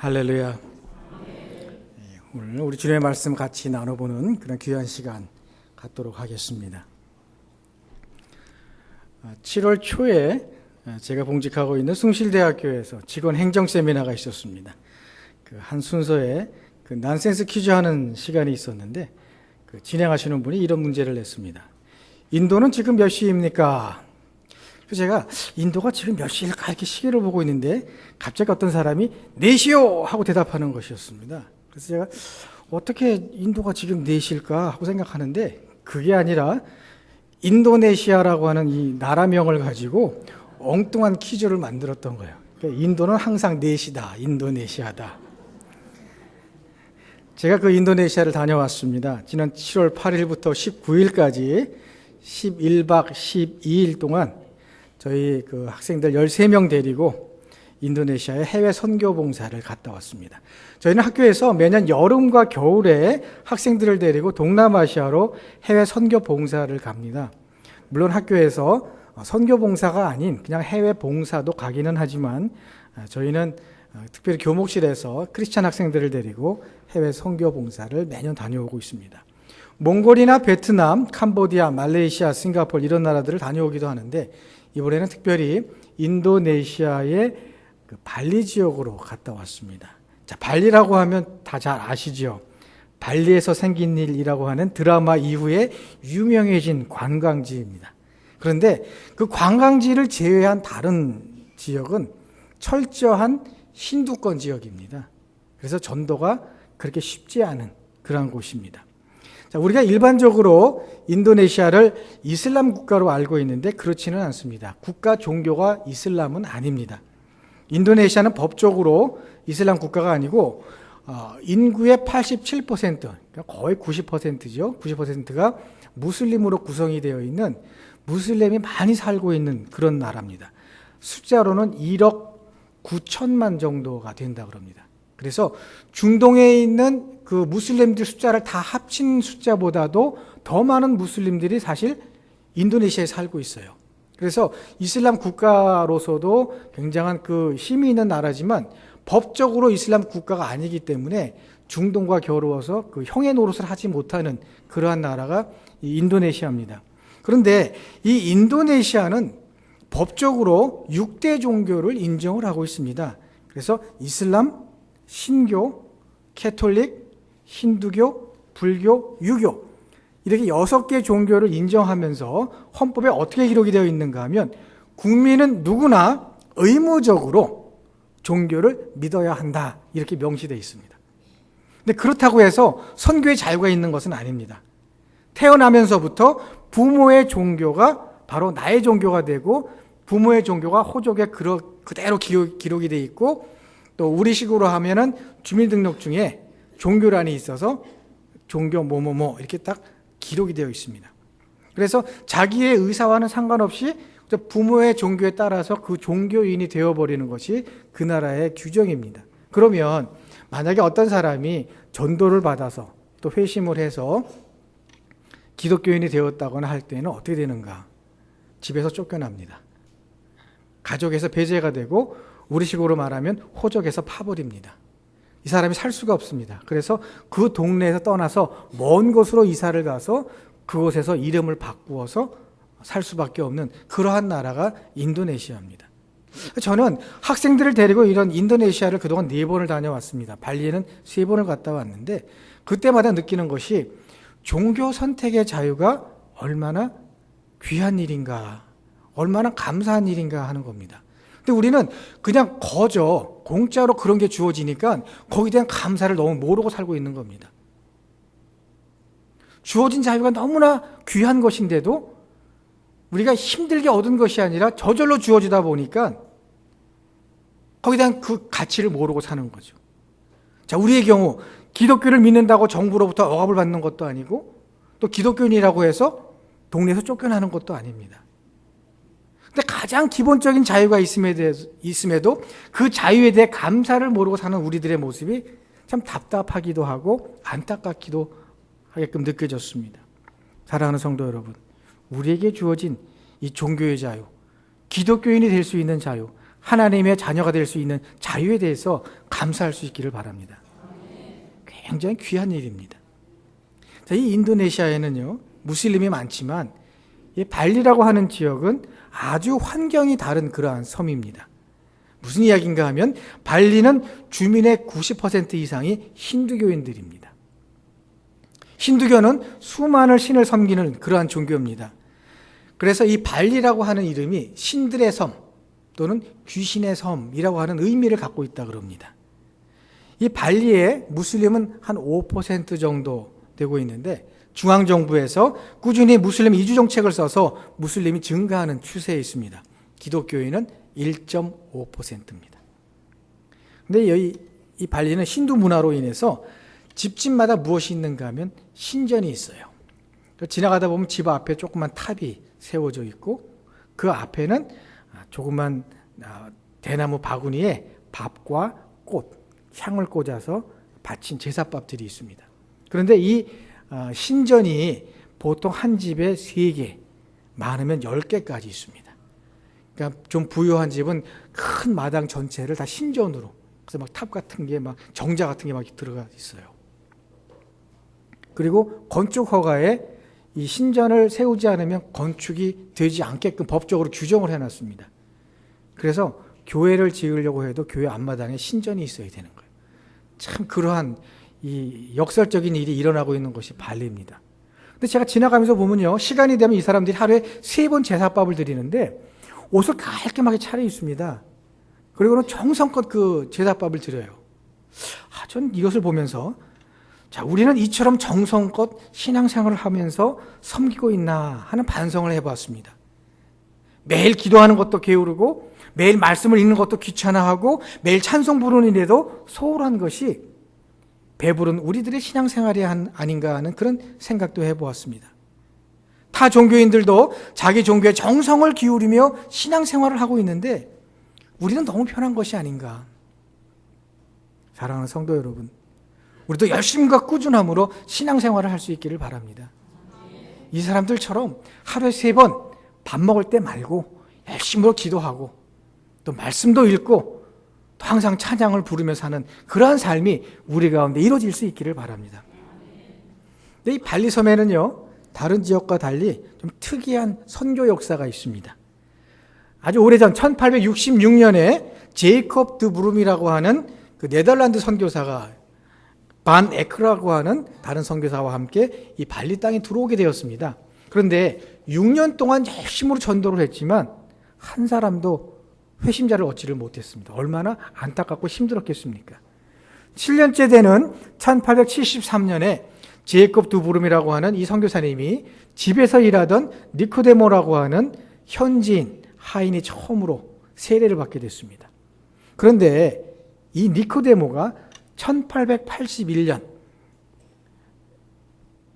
할렐루야. 오늘 우리 주님의 말씀 같이 나눠보는 그런 귀한 시간 갖도록 하겠습니다. 7월 초에 제가 봉직하고 있는 숭실대학교에서 직원 행정 세미나가 있었습니다. 그 한 순서에 그 난센스 퀴즈 하는 시간이 있었는데 그 진행하시는 분이 이런 문제를 냈습니다. 인도는 지금 몇 시입니까? 그래서 제가 인도가 지금 몇 시일까 이렇게 시계를 보고 있는데 갑자기 어떤 사람이 4시요 하고 대답하는 것이었습니다. 그래서 제가 어떻게 인도가 지금 4시일까 하고 생각하는데 그게 아니라 인도네시아라고 하는 이 나라명을 가지고 엉뚱한 퀴즈를 만들었던 거예요. 그러니까 인도는 항상 4시다, 인도네시아다. 제가 그 인도네시아를 다녀왔습니다. 지난 7월 8일부터 19일까지 11박 12일 동안 저희 그 학생들 13명 데리고 인도네시아에 해외 선교 봉사를 갔다 왔습니다. 저희는 학교에서 매년 여름과 겨울에 학생들을 데리고 동남아시아로 해외 선교 봉사를 갑니다. 물론 학교에서 선교 봉사가 아닌 그냥 해외 봉사도 가기는 하지만 저희는 특별히 교목실에서 크리스찬 학생들을 데리고 해외 선교 봉사를 매년 다녀오고 있습니다. 몽골이나 베트남, 캄보디아, 말레이시아, 싱가포르 이런 나라들을 다녀오기도 하는데 이번에는 특별히 인도네시아의 그 발리 지역으로 갔다 왔습니다. 자, 발리라고 하면 다 잘 아시죠? 발리에서 생긴 일이라고 하는 드라마 이후에 유명해진 관광지입니다. 그런데 그 관광지를 제외한 다른 지역은 철저한 힌두권 지역입니다. 그래서 전도가 그렇게 쉽지 않은 그런 곳입니다. 자, 우리가 일반적으로 인도네시아를 이슬람 국가로 알고 있는데 그렇지는 않습니다. 국가 종교가 이슬람은 아닙니다. 인도네시아는 법적으로 이슬람 국가가 아니고 인구의 87%, 그러니까 거의 90%죠. 90%가 무슬림으로 구성이 되어 있는 무슬림이 많이 살고 있는 그런 나라입니다. 숫자로는 1억 9천만 정도가 된다고 합니다. 그래서 중동에 있는 그 무슬림들 숫자를 다 합친 숫자보다도 더 많은 무슬림들이 사실 인도네시아에 살고 있어요. 그래서 이슬람 국가로서도 굉장한 그 힘이 있는 나라지만 법적으로 이슬람 국가가 아니기 때문에 중동과 겨루어서 그 형의 노릇을 하지 못하는 그러한 나라가 이 인도네시아입니다. 그런데 이 인도네시아는 법적으로 6대 종교를 인정을 하고 있습니다. 그래서 이슬람, 신교, 캐톨릭, 힌두교, 불교, 유교 이렇게 6개 종교를 인정하면서 헌법에 어떻게 기록이 되어 있는가 하면 국민은 누구나 의무적으로 종교를 믿어야 한다 이렇게 명시되어 있습니다. 근데 그렇다고 해서 선교의 자유가 있는 것은 아닙니다. 태어나면서부터 부모의 종교가 바로 나의 종교가 되고 부모의 종교가 호족에 그대로 기록이 되어 있고 또 우리식으로 하면은 주민등록증에 종교란이 있어서 종교 뭐뭐뭐 이렇게 딱 기록이 되어 있습니다. 그래서 자기의 의사와는 상관없이 부모의 종교에 따라서 그 종교인이 되어버리는 것이 그 나라의 규정입니다. 그러면 만약에 어떤 사람이 전도를 받아서 또 회심을 해서 기독교인이 되었다거나 할 때는 어떻게 되는가? 집에서 쫓겨납니다. 가족에서 배제가 되고 우리식으로 말하면 호적에서 파버립니다. 이 사람이 살 수가 없습니다. 그래서 그 동네에서 떠나서 먼 곳으로 이사를 가서 그곳에서 이름을 바꾸어서 살 수밖에 없는 그러한 나라가 인도네시아입니다. 저는 학생들을 데리고 이런 인도네시아를 그동안 4번을 다녀왔습니다. 발리에는 3번을 갔다 왔는데 그때마다 느끼는 것이 종교 선택의 자유가 얼마나 귀한 일인가, 얼마나 감사한 일인가 하는 겁니다. 근데 우리는 그냥 거저 공짜로 그런 게 주어지니까 거기에 대한 감사를 너무 모르고 살고 있는 겁니다. 주어진 자유가 너무나 귀한 것인데도 우리가 힘들게 얻은 것이 아니라 저절로 주어지다 보니까 거기에 대한 그 가치를 모르고 사는 거죠. 자, 우리의 경우 기독교를 믿는다고 정부로부터 억압을 받는 것도 아니고 또 기독교인이라고 해서 동네에서 쫓겨나는 것도 아닙니다. 근데 가장 기본적인 자유가 있음에도 그 자유에 대해 감사를 모르고 사는 우리들의 모습이 참 답답하기도 하고 안타깝기도 하게끔 느껴졌습니다. 사랑하는 성도 여러분, 우리에게 주어진 이 종교의 자유, 기독교인이 될 수 있는 자유, 하나님의 자녀가 될 수 있는 자유에 대해서 감사할 수 있기를 바랍니다. 굉장히 귀한 일입니다. 자, 이 인도네시아에는요, 무슬림이 많지만 이 발리라고 하는 지역은 아주 환경이 다른 그러한 섬입니다. 무슨 이야기인가 하면 발리는 주민의 90% 이상이 힌두교인들입니다. 힌두교는 수많은 신을 섬기는 그러한 종교입니다. 그래서 이 발리라고 하는 이름이 신들의 섬 또는 귀신의 섬이라고 하는 의미를 갖고 있다 그럽니다. 이 발리에 무슬림은 한 5% 정도 되고 있는데 중앙정부에서 꾸준히 무슬림 이주 정책을 써서 무슬림이 증가하는 추세에 있습니다. 기독교인은 1.5%입니다. 근데 이 발리는 힌두 문화로 인해서 집집마다 무엇이 있는가 하면 신전이 있어요. 지나가다 보면 집 앞에 조그만 탑이 세워져 있고 그 앞에는 조그만 대나무 바구니에 밥과 꽃, 향을 꽂아서 바친 제사밥들이 있습니다. 그런데 이 신전이 보통 한 집에 3개, 많으면 10개까지 있습니다. 그러니까 좀 부유한 집은 큰 마당 전체를 다 신전으로, 그래서 막 탑 같은 게 막 정자 같은 게 막 들어가 있어요. 그리고 건축 허가에 이 신전을 세우지 않으면 건축이 되지 않게끔 법적으로 규정을 해놨습니다. 그래서 교회를 지으려고 해도 교회 앞마당에 신전이 있어야 되는 거예요. 참 그러한 이 역설적인 일이 일어나고 있는 것이 발리입니다. 근데 제가 지나가면서 보면요, 시간이 되면 이 사람들이 하루에 3번 제사밥을 드리는데 옷을 깔끔하게 차려 입습니다. 그리고는 정성껏 그 제사밥을 드려요. 전 이것을 보면서 자, 우리는 이처럼 정성껏 신앙생활을 하면서 섬기고 있나 하는 반성을 해봤습니다. 매일 기도하는 것도 게으르고 매일 말씀을 읽는 것도 귀찮아하고 매일 찬송 부르는 일에도 소홀한 것이 배부른 우리들의 신앙생활이 아닌가 하는 그런 생각도 해보았습니다. 타 종교인들도 자기 종교에 정성을 기울이며 신앙생활을 하고 있는데 우리는 너무 편한 것이 아닌가. 사랑하는 성도 여러분, 우리도 열심과 꾸준함으로 신앙생활을 할 수 있기를 바랍니다. 이 사람들처럼 하루에 3번 밥 먹을 때 말고 열심으로 기도하고 또 말씀도 읽고 또 항상 찬양을 부르면서 사는 그러한 삶이 우리 가운데 이루어질 수 있기를 바랍니다. 근데 이 발리 섬에는요, 다른 지역과 달리 좀 특이한 선교 역사가 있습니다. 아주 오래전 1866년에 제이콥 드 브룸이라고 하는 그 네덜란드 선교사가 반 에크라고 하는 다른 선교사와 함께 이 발리 땅에 들어오게 되었습니다. 그런데 6년 동안 열심으로 전도를 했지만 한 사람도 회심자를 얻지를 못했습니다. 얼마나 안타깝고 힘들었겠습니까? 7년째 되는 1873년에 제이콥 드 브룸이라고 하는 이 선교사님이 집에서 일하던 니코데모라고 하는 현지인 하인이 처음으로 세례를 받게 됐습니다. 그런데 이 니코데모가 1881년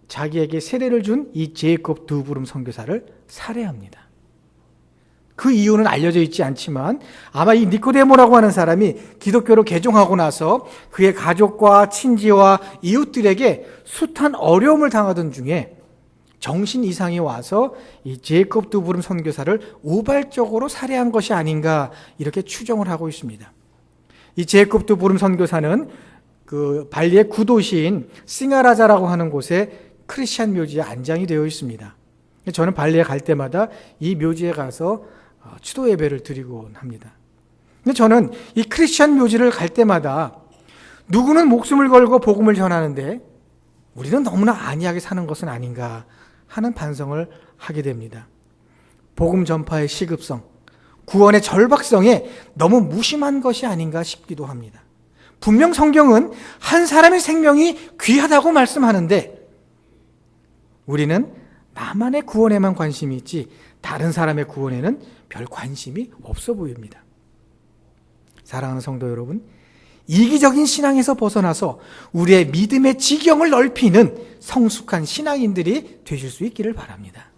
자기에게 세례를 준 이 제이콥 드 브룸 선교사를 살해합니다. 그 이유는 알려져 있지 않지만 아마 이 니코데모라고 하는 사람이 기독교로 개종하고 나서 그의 가족과 친지와 이웃들에게 숱한 어려움을 당하던 중에 정신 이상이 와서 이 제이콥 드 브룸 선교사를 우발적으로 살해한 것이 아닌가 이렇게 추정을 하고 있습니다. 이 제이콥 드 브룸 선교사는 그 발리의 구도시인 싱가라자라고 하는 곳에 크리스찬 묘지에 안장이 되어 있습니다. 저는 발리에 갈 때마다 이 묘지에 가서 추도 예배를 드리곤 합니다. 근데 저는 이 크리스찬 묘지를 갈 때마다 누구는 목숨을 걸고 복음을 전하는데 우리는 너무나 안이하게 사는 것은 아닌가 하는 반성을 하게 됩니다. 복음 전파의 시급성, 구원의 절박성에 너무 무심한 것이 아닌가 싶기도 합니다. 분명 성경은 한 사람의 생명이 귀하다고 말씀하는데 우리는 나만의 구원에만 관심이 있지 다른 사람의 구원에는 별 관심이 없어 보입니다. 사랑하는 성도 여러분, 이기적인 신앙에서 벗어나서 우리의 믿음의 지경을 넓히는 성숙한 신앙인들이 되실 수 있기를 바랍니다.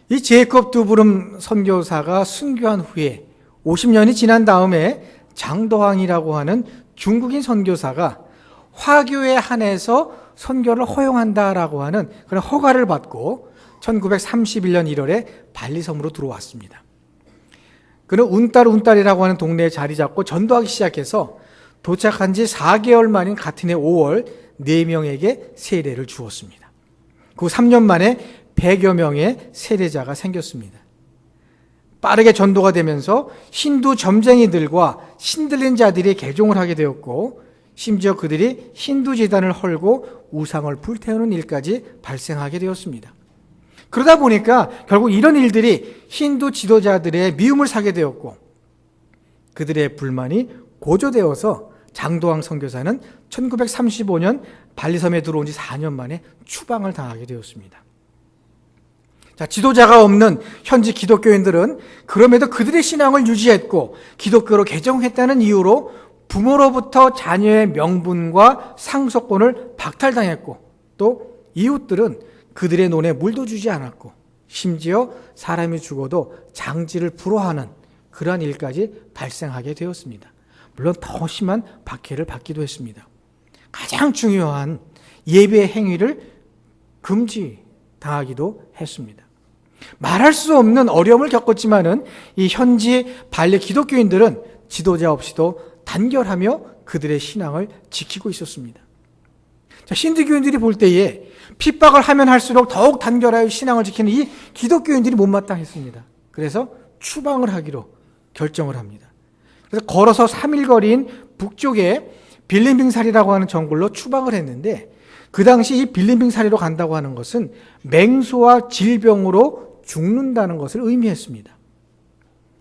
이 제이콥 드 브룸 선교사가 순교한 후에 50년이 지난 다음에 장도항이라고 하는 중국인 선교사가 화교에 한해서 선교를 허용한다라고 하는 그런 허가를 받고 1931년 1월에 발리섬으로 들어왔습니다. 그는 운딸이라고 하는 동네에 자리 잡고 전도하기 시작해서 도착한 지 4개월 만인 같은 해 5월 4명에게 세례를 주었습니다. 그 3년 만에 100여 명의 세례자가 생겼습니다. 빠르게 전도가 되면서 힌두 점쟁이들과 신들린 자들이 개종을 하게 되었고, 심지어 그들이 힌두 제단을 헐고 우상을 불태우는 일까지 발생하게 되었습니다. 그러다 보니까 결국 이런 일들이 힌두 지도자들의 미움을 사게 되었고, 그들의 불만이 고조되어서 장도왕 선교사는 1935년 발리섬에 들어온 지 4년 만에 추방을 당하게 되었습니다. 자, 지도자가 없는 현지 기독교인들은 그럼에도 그들의 신앙을 유지했고 기독교로 개종했다는 이유로 부모로부터 자녀의 명분과 상속권을 박탈당했고, 또 이웃들은 그들의 논에 물도 주지 않았고, 심지어 사람이 죽어도 장지를 불허하는 그러한 일까지 발생하게 되었습니다. 물론 더 심한 박해를 받기도 했습니다. 가장 중요한 예배 행위를 금지당하기도 했습니다. 말할 수 없는 어려움을 겪었지만은 이 현지 발리 기독교인들은 지도자 없이도 단결하며 그들의 신앙을 지키고 있었습니다. 자, 힌두교인들이 볼 때에 핍박을 하면 할수록 더욱 단결하여 신앙을 지키는 이 기독교인들이 못마땅했습니다. 그래서 추방을 하기로 결정을 합니다. 그래서 걸어서 3일 거리인 북쪽에 빌림빙사리라고 하는 정글로 추방을 했는데, 그 당시 이 빌림빙사리로 간다고 하는 것은 맹수와 질병으로 죽는다는 것을 의미했습니다.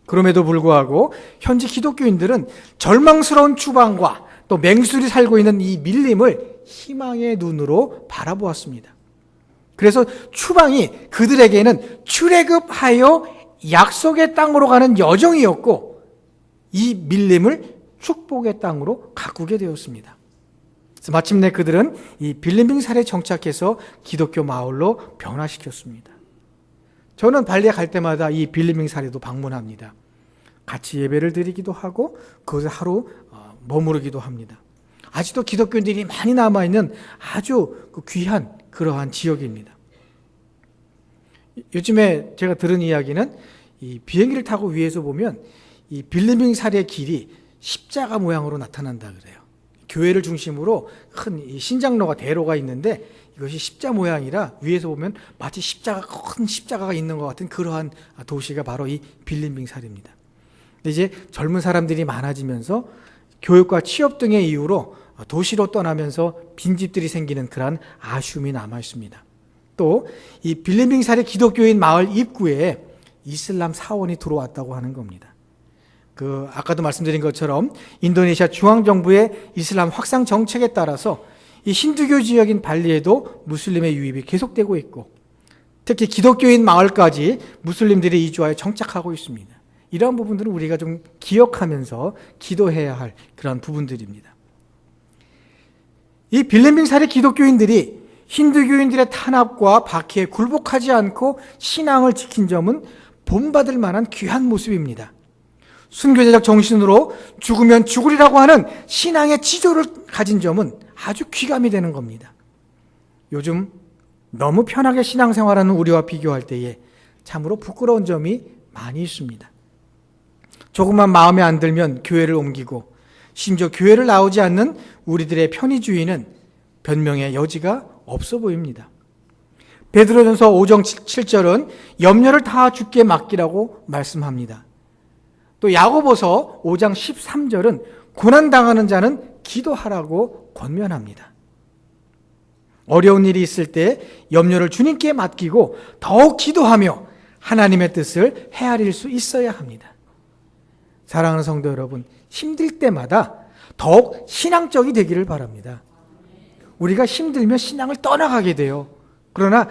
그럼에도 불구하고 현지 기독교인들은 절망스러운 추방과 또 맹수들이 살고 있는 이 밀림을 희망의 눈으로 바라보았습니다. 그래서 추방이 그들에게는 출애굽하여 약속의 땅으로 가는 여정이었고, 이 밀림을 축복의 땅으로 가꾸게 되었습니다. 그래서 마침내 그들은 이 빌림빙사리에 정착해서 기독교 마을로 변화시켰습니다. 저는 발리에 갈 때마다 이 빌림빙사리도 방문합니다. 같이 예배를 드리기도 하고 그곳에 하루 머무르기도 합니다. 아직도 기독교인들이 많이 남아있는 아주 귀한 그러한 지역입니다. 요즘에 제가 들은 이야기는 이 비행기를 타고 위에서 보면 이 빌림빙사리의 길이 십자가 모양으로 나타난다 그래요. 교회를 중심으로 큰 신장로가 대로가 있는데 이것이 십자 모양이라 위에서 보면 마치 큰 십자가가 있는 것 같은 그러한 도시가 바로 이 빌림빙사리입니다. 근데 이제 젊은 사람들이 많아지면서 교육과 취업 등의 이유로 도시로 떠나면서 빈집들이 생기는 그러한 아쉬움이 남아 있습니다. 또 이 빌림빙사리 기독교인 마을 입구에 이슬람 사원이 들어왔다고 하는 겁니다. 아까도 말씀드린 것처럼 인도네시아 중앙정부의 이슬람 확산 정책에 따라서 이 힌두교 지역인 발리에도 무슬림의 유입이 계속되고 있고, 특히 기독교인 마을까지 무슬림들이 이주하여 정착하고 있습니다. 이러한 부분들은 우리가 좀 기억하면서 기도해야 할 그런 부분들입니다. 이 빌림빙사리 기독교인들이 힌두교인들의 탄압과 박해에 굴복하지 않고 신앙을 지킨 점은 본받을 만한 귀한 모습입니다. 순교자적 정신으로 죽으면 죽으리라고 하는 신앙의 지조를 가진 점은 아주 귀감이 되는 겁니다. 요즘 너무 편하게 신앙생활하는 우리와 비교할 때에 참으로 부끄러운 점이 많이 있습니다. 조금만 마음에 안 들면 교회를 옮기고, 심지어 교회를 나오지 않는 우리들의 편의주의는 변명의 여지가 없어 보입니다. 베드로전서 5장 7절은 염려를 다 주께 맡기라고 말씀합니다. 또 야고보서 5장 13절은 고난당하는 자는 기도하라고 권면합니다. 어려운 일이 있을 때 염려를 주님께 맡기고 더욱 기도하며 하나님의 뜻을 헤아릴 수 있어야 합니다. 사랑하는 성도 여러분, 힘들 때마다 더욱 신앙적이 되기를 바랍니다. 우리가 힘들면 신앙을 떠나가게 돼요. 그러나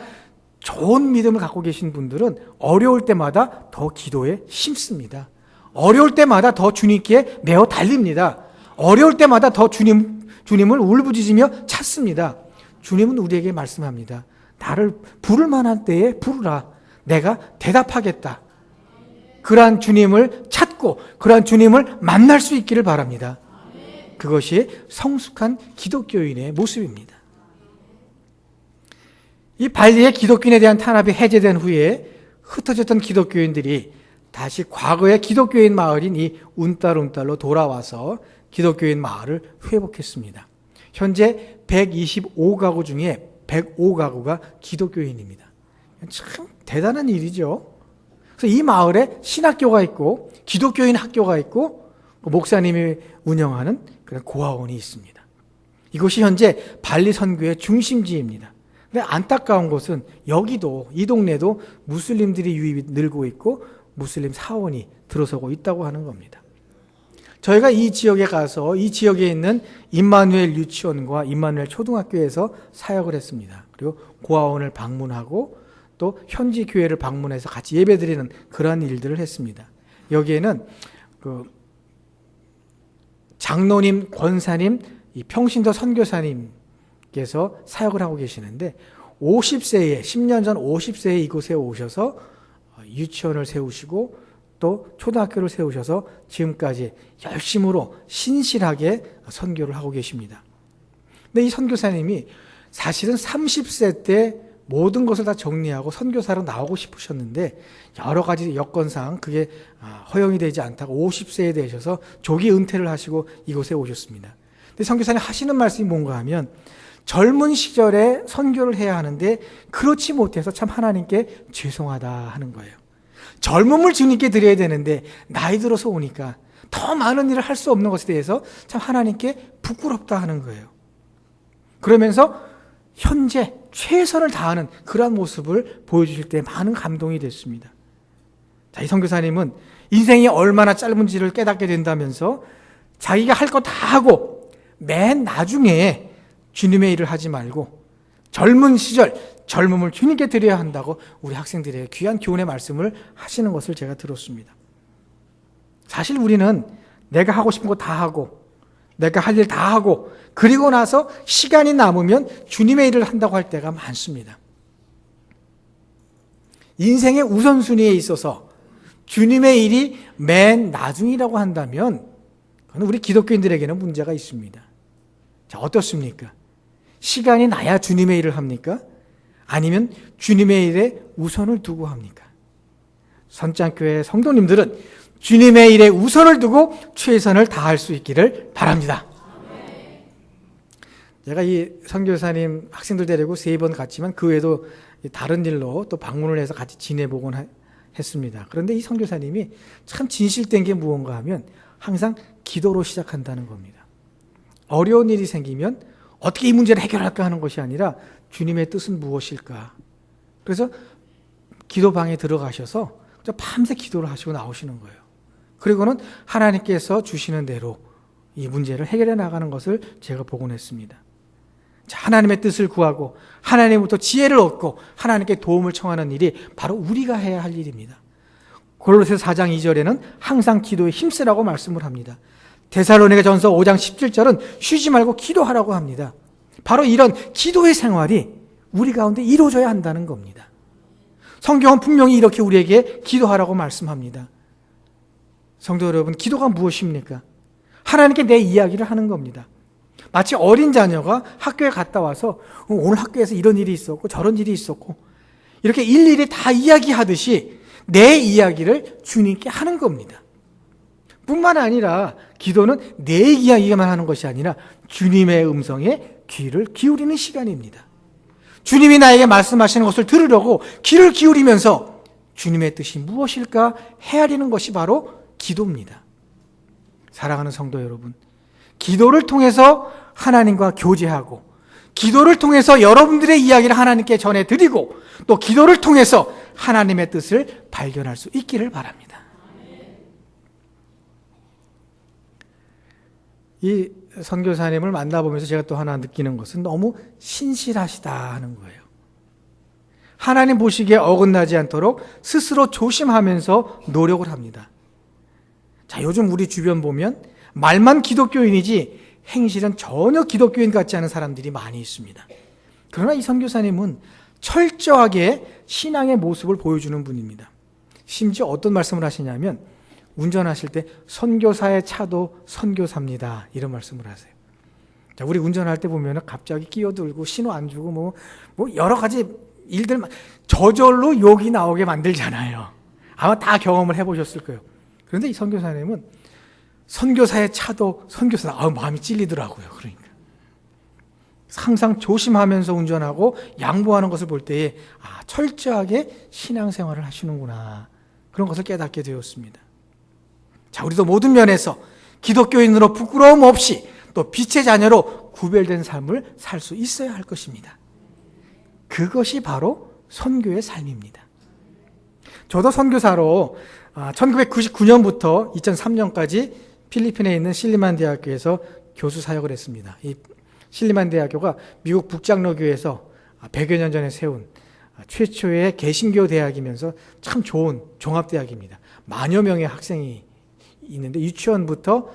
좋은 믿음을 갖고 계신 분들은 어려울 때마다 더 기도에 힘씁니다. 어려울 때마다 더 주님께 매어 달립니다. 어려울 때마다 더 주님을 울부짖으며 찾습니다. 주님은 우리에게 말씀합니다. 나를 부를 만한 때에 부르라. 내가 대답하겠다. 그러한 주님을 찾고 그러한 주님을 만날 수 있기를 바랍니다. 그것이 성숙한 기독교인의 모습입니다. 이 발리의 기독교인에 대한 탄압이 해제된 후에 흩어졌던 기독교인들이 다시 과거의 기독교인 마을인 이 운달운달로 돌아와서 기독교인 마을을 회복했습니다. 현재 125가구 중에 105가구가 기독교인입니다. 참 대단한 일이죠. 그래서 이 마을에 신학교가 있고 기독교인 학교가 있고 목사님이 운영하는 그런 고아원이 있습니다. 이곳이 현재 발리 선교의 중심지입니다. 근데 안타까운 것은 여기도 이 동네도 무슬림들이 유입이 늘고 있고 무슬림 사원이 들어서고 있다고 하는 겁니다. 저희가 이 지역에 가서 이 지역에 있는 임마누엘 유치원과 임마누엘 초등학교에서 사역을 했습니다. 그리고 고아원을 방문하고 또 현지 교회를 방문해서 같이 예배드리는 그러한 일들을 했습니다. 여기에는 그 장로님, 권사님, 이 평신도 선교사님께서 사역을 하고 계시는데 50세에 10년 전 50세에 이곳에 오셔서 유치원을 세우시고 또 초등학교를 세우셔서 지금까지 열심으로 신실하게 선교를 하고 계십니다. 근데 이 선교사님이 사실은 30세 때 모든 것을 다 정리하고 선교사로 나오고 싶으셨는데 여러 가지 여건상 그게 허용이 되지 않다가 50세에 되셔서 조기 은퇴를 하시고 이곳에 오셨습니다. 근데 선교사님 하시는 말씀이 뭔가 하면 젊은 시절에 선교를 해야 하는데 그렇지 못해서 참 하나님께 죄송하다 하는 거예요. 젊음을 주님께 드려야 되는데 나이 들어서 오니까 더 많은 일을 할 수 없는 것에 대해서 참 하나님께 부끄럽다 하는 거예요. 그러면서 현재 최선을 다하는 그러한 모습을 보여주실 때 많은 감동이 됐습니다. 자, 이 선교사님은 인생이 얼마나 짧은지를 깨닫게 된다면서 자기가 할 거 다 하고 맨 나중에 주님의 일을 하지 말고 젊은 시절 젊음을 주님께 드려야 한다고 우리 학생들에게 귀한 교훈의 말씀을 하시는 것을 제가 들었습니다. 사실 우리는 내가 하고 싶은 거 다 하고 내가 할 일 다 하고 그리고 나서 시간이 남으면 주님의 일을 한다고 할 때가 많습니다. 인생의 우선순위에 있어서 주님의 일이 맨 나중이라고 한다면 그건 우리 기독교인들에게는 문제가 있습니다. 자, 어떻습니까? 시간이 나야 주님의 일을 합니까? 아니면 주님의 일에 우선을 두고 합니까? 선장교회 성도님들은 주님의 일에 우선을 두고 최선을 다할 수 있기를 바랍니다. 제가 이 선교사님 학생들 데리고 3번 갔지만 그 외에도 다른 일로 또 방문을 해서 같이 지내보곤 했습니다. 그런데 이 선교사님이 참 진실된 게 무언가 하면 항상 기도로 시작한다는 겁니다. 어려운 일이 생기면 어떻게 이 문제를 해결할까 하는 것이 아니라 주님의 뜻은 무엇일까? 그래서 기도방에 들어가셔서 밤새 기도를 하시고 나오시는 거예요. 그리고는 하나님께서 주시는 대로 이 문제를 해결해 나가는 것을 제가 보곤 했습니다. 자, 하나님의 뜻을 구하고 하나님부터 지혜를 얻고 하나님께 도움을 청하는 일이 바로 우리가 해야 할 일입니다. 골로새서 4장 2절에는 항상 기도에 힘쓰라고 말씀을 합니다. 데살로니가전서 5장 17절은 쉬지 말고 기도하라고 합니다. 바로 이런 기도의 생활이 우리 가운데 이루어져야 한다는 겁니다. 성경은 분명히 이렇게 우리에게 기도하라고 말씀합니다. 성도 여러분, 기도가 무엇입니까? 하나님께 내 이야기를 하는 겁니다. 마치 어린 자녀가 학교에 갔다 와서 오늘 학교에서 이런 일이 있었고 저런 일이 있었고 이렇게 일일이 다 이야기하듯이 내 이야기를 주님께 하는 겁니다. 뿐만 아니라 기도는 내 이야기만 하는 것이 아니라 주님의 음성에 귀를 기울이는 시간입니다. 주님이 나에게 말씀하시는 것을 들으려고 귀를 기울이면서 주님의 뜻이 무엇일까 헤아리는 것이 바로 기도입니다. 사랑하는 성도 여러분, 기도를 통해서 하나님과 교제하고 기도를 통해서 여러분들의 이야기를 하나님께 전해드리고 또 기도를 통해서 하나님의 뜻을 발견할 수 있기를 바랍니다. 이 선교사님을 만나보면서 제가 또 하나 느끼는 것은 너무 신실하시다 하는 거예요. 하나님 보시기에 어긋나지 않도록 스스로 조심하면서 노력을 합니다. 자, 요즘 우리 주변 보면 말만 기독교인이지 행실은 전혀 기독교인 같지 않은 사람들이 많이 있습니다. 그러나 이 선교사님은 철저하게 신앙의 모습을 보여주는 분입니다. 심지어 어떤 말씀을 하시냐면 운전하실 때 선교사의 차도 선교사입니다. 이런 말씀을 하세요. 자, 우리 운전할 때 보면 갑자기 끼어들고 신호 안 주고 뭐 여러 가지 일들 저절로 욕이 나오게 만들잖아요. 아마 다 경험을 해보셨을 거예요. 그런데 이 선교사님은 선교사의 차도 선교사다. 마음이 찔리더라고요. 그러니까 항상 조심하면서 운전하고 양보하는 것을 볼 때에 철저하게 신앙생활을 하시는구나, 그런 것을 깨닫게 되었습니다. 자, 우리도 모든 면에서 기독교인으로 부끄러움 없이 또 빛의 자녀로 구별된 삶을 살 수 있어야 할 것입니다. 그것이 바로 선교의 삶입니다. 저도 선교사로 1999년부터 2003년까지 필리핀에 있는 실리만 대학교에서 교수 사역을 했습니다. 이 실리만 대학교가 미국 북장로교에서 100여 년 전에 세운 최초의 개신교 대학이면서 참 좋은 종합대학입니다. 만여 명의 학생이 있는데 유치원부터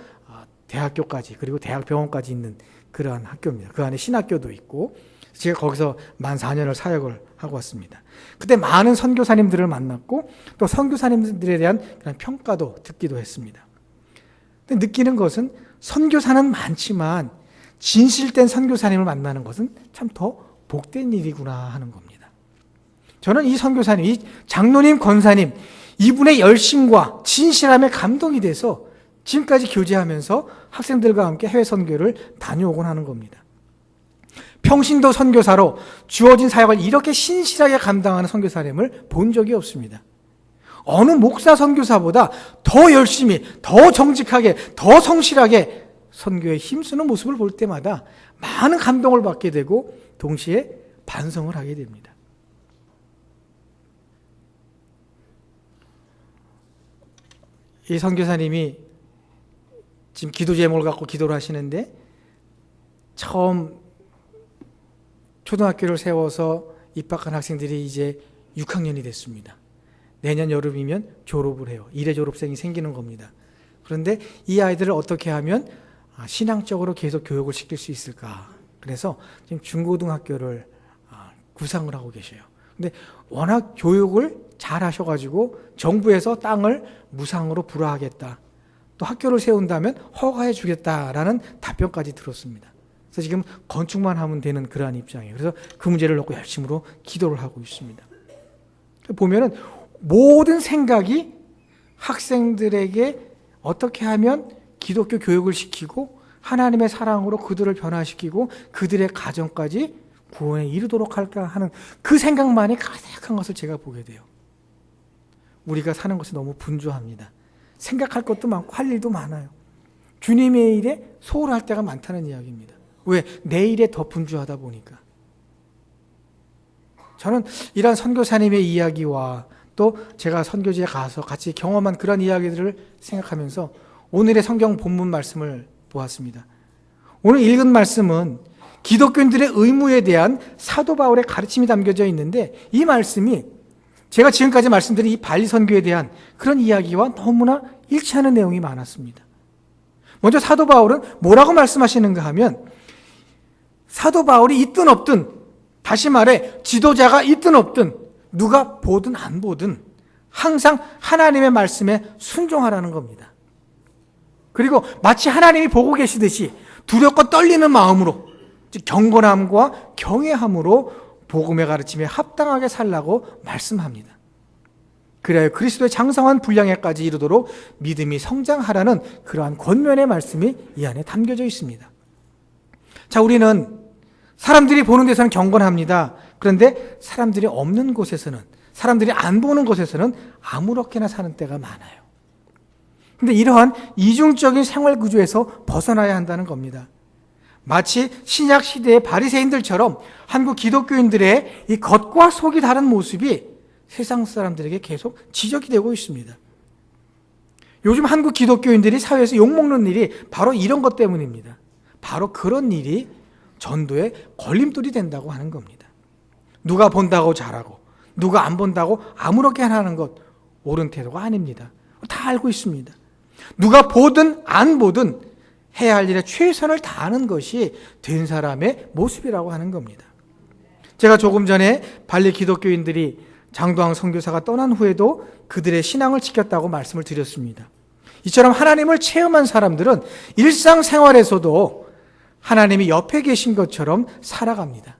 대학교까지, 그리고 대학병원까지 있는 그러한 학교입니다. 그 안에 신학교도 있고, 제가 거기서 만 4년을 사역을 하고 왔습니다. 그때 많은 선교사님들을 만났고 또 선교사님들에 대한 그런 평가도 듣기도 했습니다. 근데 느끼는 것은 선교사는 많지만 진실된 선교사님을 만나는 것은 참 더 복된 일이구나 하는 겁니다. 저는 이 선교사님, 이 장로님, 권사님, 이분의 열심과 진실함에 감동이 돼서 지금까지 교제하면서 학생들과 함께 해외 선교를 다녀오곤 하는 겁니다. 평신도 선교사로 주어진 사역을 이렇게 신실하게 감당하는 선교사님을 본 적이 없습니다. 어느 목사 선교사보다 더 열심히, 더 정직하게, 더 성실하게 선교에 힘쓰는 모습을 볼 때마다 많은 감동을 받게 되고 동시에 반성을 하게 됩니다. 이 선교사님이 지금 기도 제목을 갖고 기도를 하시는데, 처음 초등학교를 세워서 입학한 학생들이 이제 6학년이 됐습니다. 내년 여름이면 졸업을 해요. 1회 졸업생이 생기는 겁니다. 그런데 이 아이들을 어떻게 하면 신앙적으로 계속 교육을 시킬 수 있을까? 그래서 지금 중고등학교를 구상을 하고 계셔요. 근데 워낙 교육을 잘 하셔가지고 정부에서 땅을 무상으로 불화하겠다, 또 학교를 세운다면 허가해 주겠다라는 답변까지 들었습니다. 그래서 지금 건축만 하면 되는 그러한 입장이에요. 그래서 그 문제를 놓고 열심으로 기도를 하고 있습니다. 보면은 모든 생각이 학생들에게 어떻게 하면 기독교 교육을 시키고 하나님의 사랑으로 그들을 변화시키고 그들의 가정까지 구원에 이르도록 할까 하는 그 생각만이 가득한 것을 제가 보게 돼요. 우리가 사는 것이 너무 분주합니다. 생각할 것도 많고 할 일도 많아요. 주님의 일에 소홀할 때가 많다는 이야기입니다. 왜? 내 일에 더 분주하다 보니까. 저는 이런 선교사님의 이야기와 또 제가 선교지에 가서 같이 경험한 그런 이야기들을 생각하면서 오늘의 성경 본문 말씀을 보았습니다. 오늘 읽은 말씀은 기독교인들의 의무에 대한 사도 바울의 가르침이 담겨져 있는데, 이 말씀이 제가 지금까지 말씀드린 이 발리 선교에 대한 그런 이야기와 너무나 일치하는 내용이 많았습니다. 먼저 사도 바울은 뭐라고 말씀하시는가 하면, 사도 바울이 있든 없든, 다시 말해 지도자가 있든 없든, 누가 보든 안 보든 항상 하나님의 말씀에 순종하라는 겁니다. 그리고 마치 하나님이 보고 계시듯이 두렵고 떨리는 마음으로, 즉 경건함과 경외함으로 복음의 가르침에 합당하게 살라고 말씀합니다. 그래야 그리스도의 장성한 분량에까지 이르도록 믿음이 성장하라는 그러한 권면의 말씀이 이 안에 담겨져 있습니다. 자, 우리는 사람들이 보는 데서는 경건합니다. 그런데 사람들이 없는 곳에서는, 사람들이 안 보는 곳에서는 아무렇게나 사는 때가 많아요. 그런데 이러한 이중적인 생활 구조에서 벗어나야 한다는 겁니다. 마치 신약 시대의 바리새인들처럼 한국 기독교인들의 이 겉과 속이 다른 모습이 세상 사람들에게 계속 지적이 되고 있습니다. 요즘 한국 기독교인들이 사회에서 욕먹는 일이 바로 이런 것 때문입니다. 바로 그런 일이 전도의 걸림돌이 된다고 하는 겁니다. 누가 본다고 잘하고 누가 안 본다고 아무렇게 하는 것, 옳은 태도가 아닙니다. 다 알고 있습니다. 누가 보든 안 보든 해야 할 일에 최선을 다하는 것이 된 사람의 모습이라고 하는 겁니다. 제가 조금 전에 발리 기독교인들이 장도항 선교사가 떠난 후에도 그들의 신앙을 지켰다고 말씀을 드렸습니다. 이처럼 하나님을 체험한 사람들은 일상생활에서도 하나님이 옆에 계신 것처럼 살아갑니다.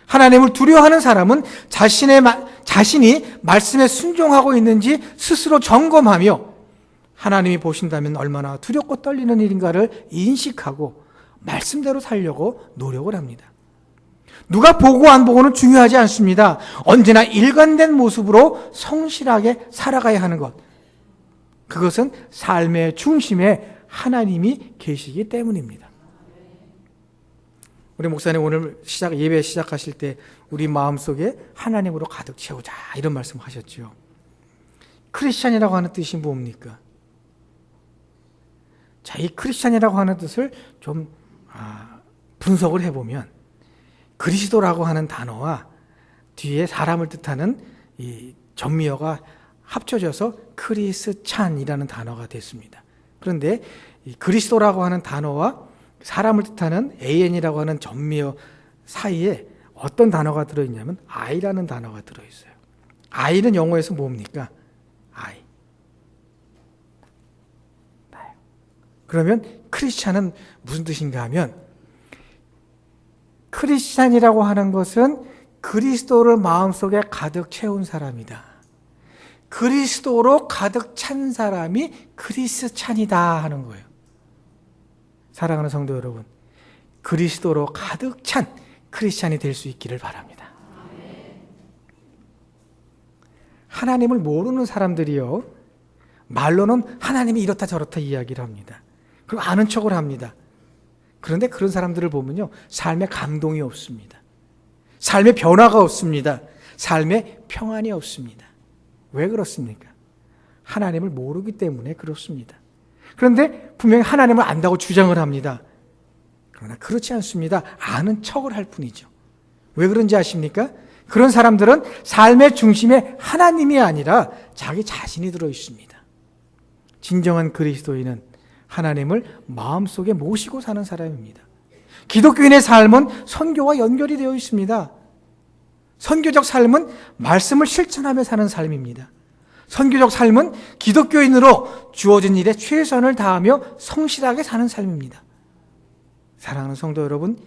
하나님을 두려워하는 사람은 자신이 말씀에 순종하고 있는지 스스로 점검하며 하나님이 보신다면 얼마나 두렵고 떨리는 일인가를 인식하고 말씀대로 살려고 노력을 합니다. 누가 보고 안 보고는 중요하지 않습니다. 언제나 일관된 모습으로 성실하게 살아가야 하는 것. 그것은 삶의 중심에 하나님이 계시기 때문입니다. 우리 목사님 오늘 예배 시작하실 때 우리 마음속에 하나님으로 가득 채우자 이런 말씀 하셨죠. 크리스찬이라고 하는 뜻이 뭡니까? 자, 이 크리스찬이라고 하는 뜻을 좀 분석을 해보면 그리스도라고 하는 단어와 뒤에 사람을 뜻하는 이 전미어가 합쳐져서 크리스찬이라는 단어가 됐습니다. 그런데 이 그리스도라고 하는 단어와 사람을 뜻하는 AN이라고 하는 전미어 사이에 어떤 단어가 들어있냐면 I라는 단어가 들어있어요. I는 영어에서 뭡니까? I. 그러면 크리스찬은 무슨 뜻인가 하면 크리스찬이라고 하는 것은 그리스도를 마음속에 가득 채운 사람이다. 그리스도로 가득 찬 사람이 크리스찬이다 하는 거예요. 사랑하는 성도 여러분, 그리스도로 가득 찬 크리스찬이 될 수 있기를 바랍니다. 하나님을 모르는 사람들이요, 말로는 하나님이 이렇다 저렇다 이야기를 합니다. 그리고 아는 척을 합니다. 그런데 그런 사람들을 보면요, 삶에 감동이 없습니다. 삶에 변화가 없습니다. 삶에 평안이 없습니다. 왜 그렇습니까? 하나님을 모르기 때문에 그렇습니다. 그런데 분명히 하나님을 안다고 주장을 합니다. 그러나 그렇지 않습니다. 아는 척을 할 뿐이죠. 왜 그런지 아십니까? 그런 사람들은 삶의 중심에 하나님이 아니라 자기 자신이 들어 있습니다. 진정한 그리스도인은 하나님을 마음속에 모시고 사는 사람입니다. 기독교인의 삶은 선교와 연결이 되어 있습니다. 선교적 삶은 말씀을 실천하며 사는 삶입니다. 선교적 삶은 기독교인으로 주어진 일에 최선을 다하며 성실하게 사는 삶입니다. 사랑하는 성도 여러분,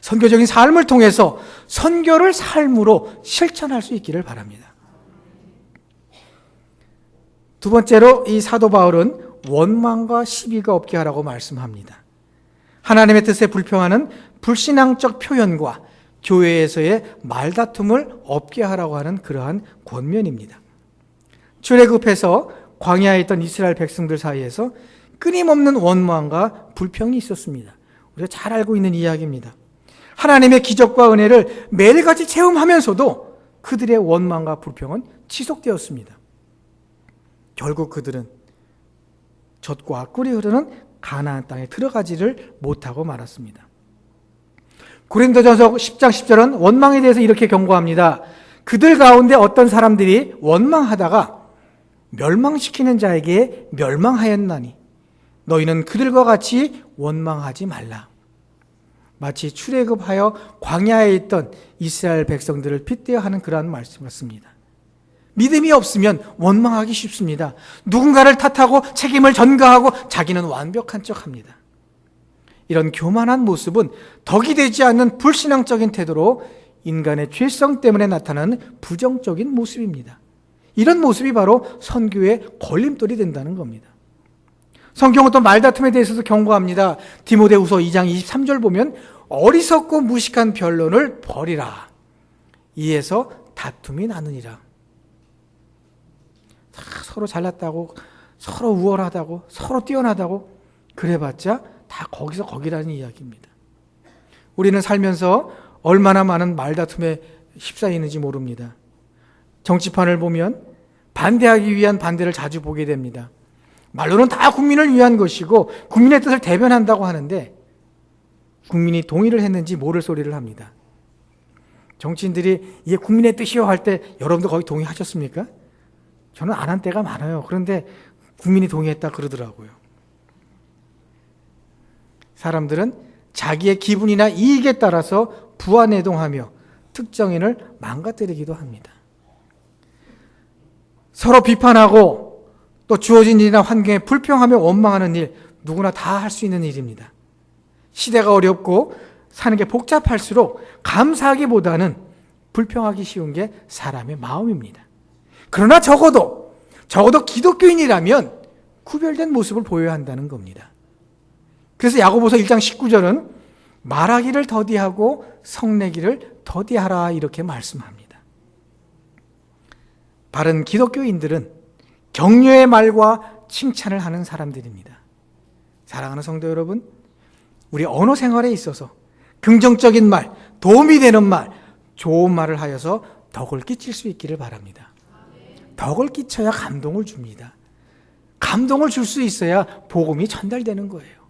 선교적인 삶을 통해서 선교를 삶으로 실천할 수 있기를 바랍니다. 두 번째로 이 사도 바울은 원망과 시비가 없게 하라고 말씀합니다. 하나님의 뜻에 불평하는 불신앙적 표현과 교회에서의 말다툼을 없게 하라고 하는 그러한 권면입니다. 출애굽해서 광야에 있던 이스라엘 백성들 사이에서 끊임없는 원망과 불평이 있었습니다. 우리가 잘 알고 있는 이야기입니다. 하나님의 기적과 은혜를 매일같이 체험하면서도 그들의 원망과 불평은 지속되었습니다. 결국 그들은 젖과 꿀이 흐르는 가나안 땅에 들어가지를 못하고 말았습니다. 고린도전서 10장 10절은 원망에 대해서 이렇게 경고합니다. 그들 가운데 어떤 사람들이 원망하다가 멸망시키는 자에게 멸망하였나니 너희는 그들과 같이 원망하지 말라. 마치 출애굽하여 광야에 있던 이스라엘 백성들을 빗대어 하는 그러한 말씀 같습니다. 믿음이 없으면 원망하기 쉽습니다. 누군가를 탓하고 책임을 전가하고 자기는 완벽한 척합니다. 이런 교만한 모습은 덕이 되지 않는 불신앙적인 태도로 인간의 죄성 때문에 나타나는 부정적인 모습입니다. 이런 모습이 바로 선교의 걸림돌이 된다는 겁니다. 성경은 또 말다툼에 대해서도 경고합니다. 디모데후서 2장 23절 보면 어리석고 무식한 변론을 버리라. 이에서 다툼이 나느니라. 서로 잘났다고, 서로 우월하다고, 서로 뛰어나다고 그래봤자 다 거기서 거기라는 이야기입니다. 우리는 살면서 얼마나 많은 말다툼에 휩싸이는지 모릅니다. 정치판을 보면 반대하기 위한 반대를 자주 보게 됩니다. 말로는 다 국민을 위한 것이고 국민의 뜻을 대변한다고 하는데 국민이 동의를 했는지 모를 소리를 합니다. 정치인들이 이게 국민의 뜻이요 할 때 여러분도 거기 동의하셨습니까? 저는 안 한 때가 많아요. 그런데 국민이 동의했다 그러더라고요. 사람들은 자기의 기분이나 이익에 따라서 부안해동하며 특정인을 망가뜨리기도 합니다. 서로 비판하고 또 주어진 일이나 환경에 불평하며 원망하는 일, 누구나 다 할 수 있는 일입니다. 시대가 어렵고 사는 게 복잡할수록 감사하기보다는 불평하기 쉬운 게 사람의 마음입니다. 그러나 적어도 기독교인이라면 구별된 모습을 보여야 한다는 겁니다. 그래서 야고보서 1장 19절은 말하기를 더디하고 성내기를 더디하라 이렇게 말씀합니다. 바른 기독교인들은 격려의 말과 칭찬을 하는 사람들입니다. 사랑하는 성도 여러분, 우리 언어 생활에 있어서 긍정적인 말, 도움이 되는 말, 좋은 말을 하여서 덕을 끼칠 수 있기를 바랍니다. 덕을 끼쳐야 감동을 줍니다. 감동을 줄 수 있어야 복음이 전달되는 거예요.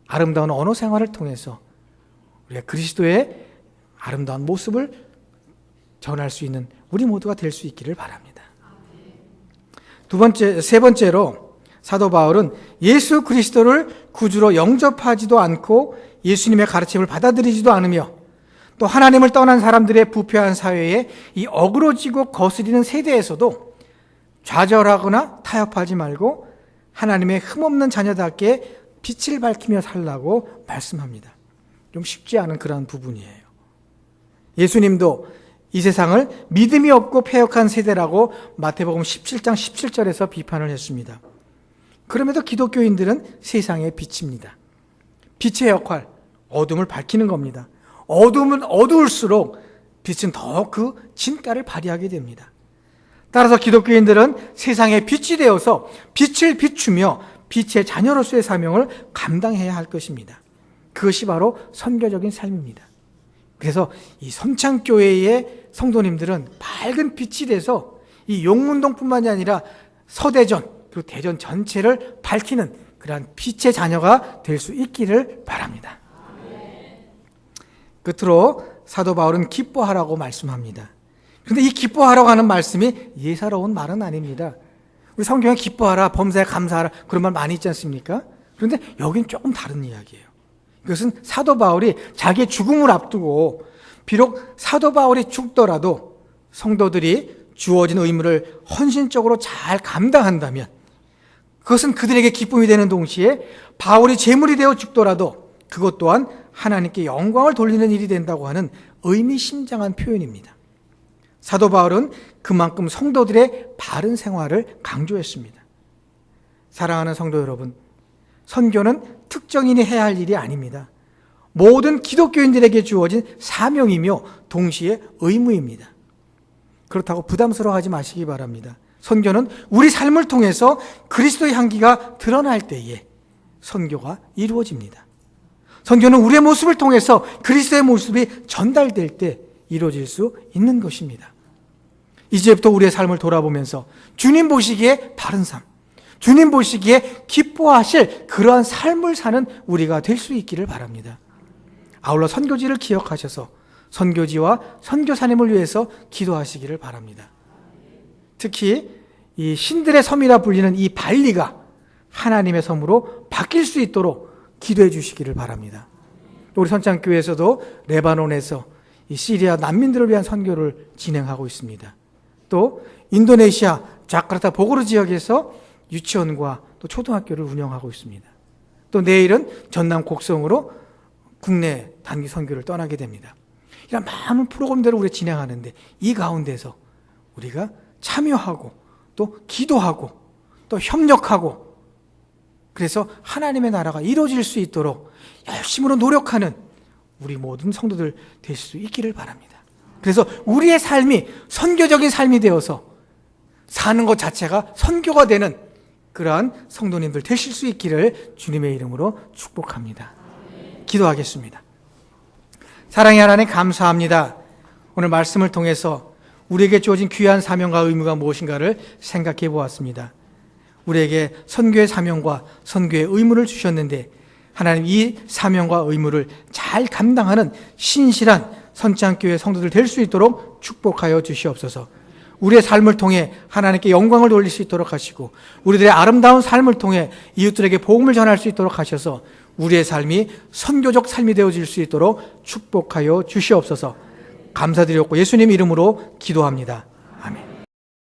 아름다운 언어 생활을 통해서 우리가 그리스도의 아름다운 모습을 전할 수 있는 우리 모두가 될 수 있기를 바랍니다. 세 번째로 사도 바울은 예수 그리스도를 구주로 영접하지도 않고 예수님의 가르침을 받아들이지도 않으며 또 하나님을 떠난 사람들의 부패한 사회에 이 어그러지고 거스리는 세대에서도 좌절하거나 타협하지 말고 하나님의 흠없는 자녀답게 빛을 밝히며 살라고 말씀합니다. 좀 쉽지 않은 그런 부분이에요. 예수님도 이 세상을 믿음이 없고 패역한 세대라고 마태복음 17장 17절에서 비판을 했습니다. 그럼에도 기독교인들은 세상의 빛입니다. 빛의 역할, 어둠을 밝히는 겁니다. 어둠은 어두울수록 빛은 더 그 진가를 발휘하게 됩니다. 따라서 기독교인들은 세상의 빛이 되어서 빛을 비추며 빛의 자녀로서의 사명을 감당해야 할 것입니다. 그것이 바로 선교적인 삶입니다. 그래서 이 선창교회의 성도님들은 밝은 빛이 돼서 이 용문동뿐만이 아니라 서대전 그리고 대전 전체를 밝히는 그러한 빛의 자녀가 될 수 있기를 바랍니다. 끝으로 사도 바울은 기뻐하라고 말씀합니다. 그런데 이 기뻐하라고 하는 말씀이 예사로운 말은 아닙니다. 우리 성경에 기뻐하라, 범사에 감사하라 그런 말 많이 있지 않습니까? 그런데 여긴 조금 다른 이야기예요. 이것은 사도 바울이 자기의 죽음을 앞두고 비록 사도 바울이 죽더라도 성도들이 주어진 의무를 헌신적으로 잘 감당한다면 그것은 그들에게 기쁨이 되는 동시에 바울이 제물이 되어 죽더라도 그것 또한 하나님께 영광을 돌리는 일이 된다고 하는 의미심장한 표현입니다. 사도 바울은 그만큼 성도들의 바른 생활을 강조했습니다. 사랑하는 성도 여러분, 선교는 특정인이 해야 할 일이 아닙니다. 모든 기독교인들에게 주어진 사명이며 동시에 의무입니다. 그렇다고 부담스러워하지 마시기 바랍니다. 선교는 우리 삶을 통해서 그리스도의 향기가 드러날 때에 선교가 이루어집니다. 선교는 우리의 모습을 통해서 그리스도의 모습이 전달될 때 이루어질 수 있는 것입니다. 이제부터 우리의 삶을 돌아보면서 주님 보시기에 바른 삶, 주님 보시기에 기뻐하실 그러한 삶을 사는 우리가 될 수 있기를 바랍니다. 아울러 선교지를 기억하셔서 선교지와 선교사님을 위해서 기도하시기를 바랍니다. 특히 이 신들의 섬이라 불리는 이 발리가 하나님의 섬으로 바뀔 수 있도록 기도해 주시기를 바랍니다. 우리 선창교회에서도 레바논에서 이 시리아 난민들을 위한 선교를 진행하고 있습니다. 또 인도네시아 자카르타 보고르 지역에서 유치원과 또 초등학교를 운영하고 있습니다. 또 내일은 전남 곡성으로 국내 단기 선교를 떠나게 됩니다. 이런 많은 프로그램들을 우리가 진행하는데 이 가운데서 우리가 참여하고 또 기도하고 또 협력하고 그래서 하나님의 나라가 이루어질 수 있도록 열심으로 노력하는 우리 모든 성도들 될 수 있기를 바랍니다. 그래서 우리의 삶이 선교적인 삶이 되어서 사는 것 자체가 선교가 되는 그러한 성도님들 되실 수 있기를 주님의 이름으로 축복합니다. 기도하겠습니다. 사랑의 하나님 감사합니다. 오늘 말씀을 통해서 우리에게 주어진 귀한 사명과 의무가 무엇인가를 생각해 보았습니다. 우리에게 선교의 사명과 선교의 의무를 주셨는데 하나님 이 사명과 의무를 잘 감당하는 신실한 선창교회 성도들 될 수 있도록 축복하여 주시옵소서. 우리의 삶을 통해 하나님께 영광을 돌릴 수 있도록 하시고 우리들의 아름다운 삶을 통해 이웃들에게 복음을 전할 수 있도록 하셔서 우리의 삶이 선교적 삶이 되어질 수 있도록 축복하여 주시옵소서. 감사드렸고 예수님 이름으로 기도합니다. 아멘.